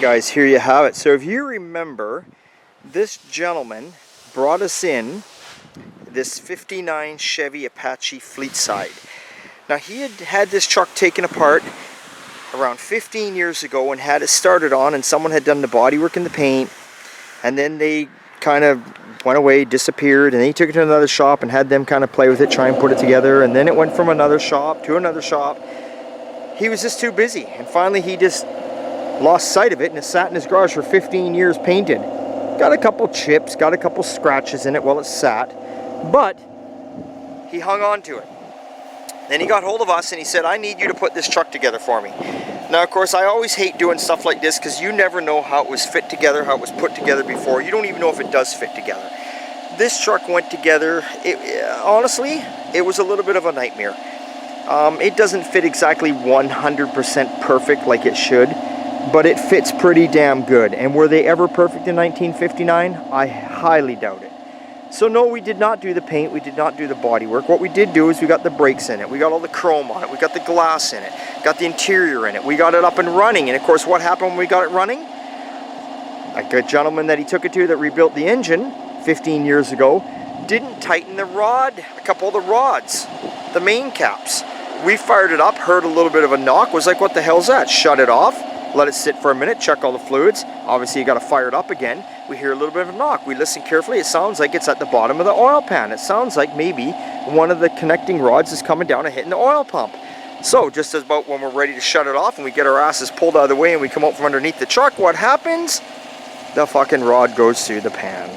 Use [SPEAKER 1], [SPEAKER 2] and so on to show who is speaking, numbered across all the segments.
[SPEAKER 1] Alright guys, here you have it. So if you remember, this gentleman brought us in this 59 Chevy Apache Fleet Side. Now he had this truck taken apart around 15 years ago and had it started on, and someone had done the bodywork and the paint, and then they kind of went away, disappeared, and then he took it to another shop and had them kind of play with it, try and put it together, and then it went from another shop to another shop. He was just too busy, and finally he just lost sight of it, and it sat in his garage for 15 years painted. Got a couple chips, got a couple scratches in it while it sat, but he hung on to it. Then he got hold of us and he said, I need you to put this truck together for me. Now of course I always hate doing stuff like this because you never know how it was fit together, how it was put together before. You don't even know if it does fit together. This truck went together, honestly, it was a little bit of a nightmare. It doesn't fit exactly 100% perfect like it should, but it fits pretty damn good. And were they ever perfect in 1959? I highly doubt it. So no, we did not do the paint, we did not do the bodywork. What we did do is we got the brakes in it, we got all the chrome on it, we got the glass in it, got the interior in it, we got it up and running. And of course what happened when we got it running? A good gentleman that he took it to that rebuilt the engine 15 years ago didn't tighten the rod, a couple of the rods, the main caps. We fired it up, heard a little bit of a knock, was like, what the hell's that? Shut it off, let it sit for a minute, check all the fluids. Obviously you got to fire it up again. We hear a little bit of a knock. We listen carefully. It sounds like it's at the bottom of the oil pan. It sounds like maybe one of the connecting rods is coming down and hitting the oil pump. So just as about when we're ready to shut it off and we get our asses pulled out of the way and we come out from underneath the truck, what happens? The fucking rod goes through the pan.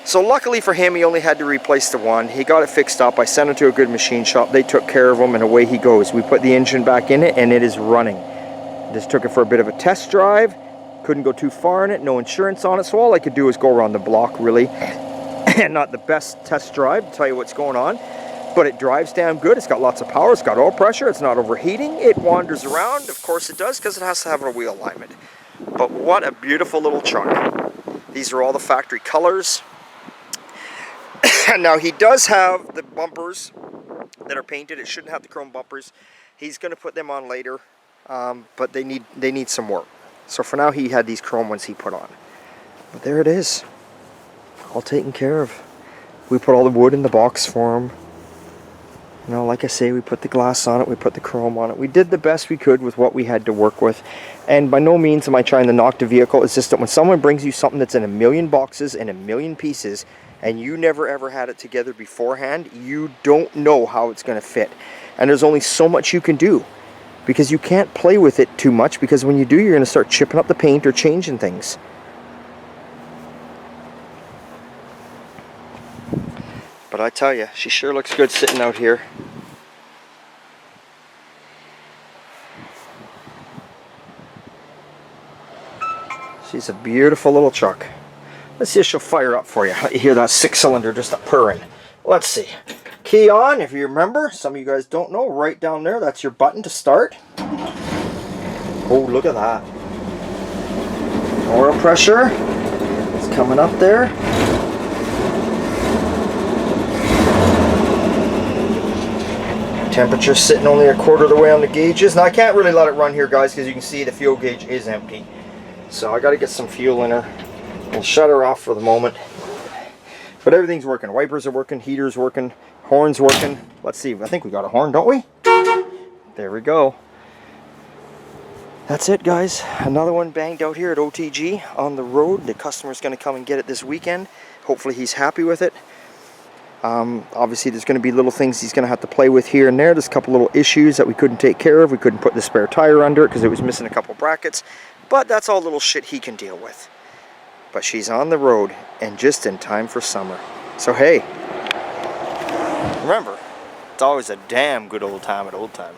[SPEAKER 1] So luckily for him, he only had to replace the one. He got it fixed up. I sent him to a good machine shop. They took care of him and away he goes. We put the engine back in it and it is running. Just took it for a bit of a test drive. Couldn't go too far in it, no insurance on it, so all I could do is go around the block, really. And not the best test drive to tell you what's going on, but it drives damn good. It's got lots of power, it's got oil pressure, it's not overheating, it wanders around. Of course it does, because it has to have a wheel alignment. But what a beautiful little truck. These are all the factory colors. Now he does have the bumpers that are painted. It shouldn't have the chrome bumpers. He's going to put them on later, but they need some work. So for now he had these chrome ones he put on. But there it is. All taken care of. We put all the wood in the box for him. You know, like I say, we put the glass on it, we put the chrome on it. We did the best we could with what we had to work with. And by no means am I trying to knock the vehicle. It's just that when someone brings you something that's in a million boxes and a million pieces, and you never ever had it together beforehand, you don't know how it's going to fit. And there's only so much you can do. Because you can't play with it too much, because when you do, you're going to start chipping up the paint or changing things. But I tell you, she sure looks good sitting out here. She's a beautiful little truck. Let's see if she'll fire up for you. You hear that 6-cylinder just a purring. Let's see. Key on, if you remember. Some of you guys don't know, right down there, that's your button to start. Oh, look at that. Oil pressure. It's coming up there. Temperature sitting only a quarter of the way on the gauges. Now I can't really let it run here, guys, because you can see the fuel gauge is empty. So I got to get some fuel in her. We'll shut her off for the moment. But everything's working. Wipers are working, heater's working, horn's working. Let's see, I think we got a horn, don't we? There we go. That's it, guys. Another one banged out here at OTG on the road. The customer's going to come and get it this weekend. Hopefully he's happy with it. Obviously there's going to be little things he's going to have to play with here and there. There's a couple little issues that we couldn't take care of. We couldn't put the spare tire under it because it was missing a couple brackets. But that's all little shit he can deal with. But she's on the road and just in time for summer. So hey, remember, it's always a damn good old time at Old Time.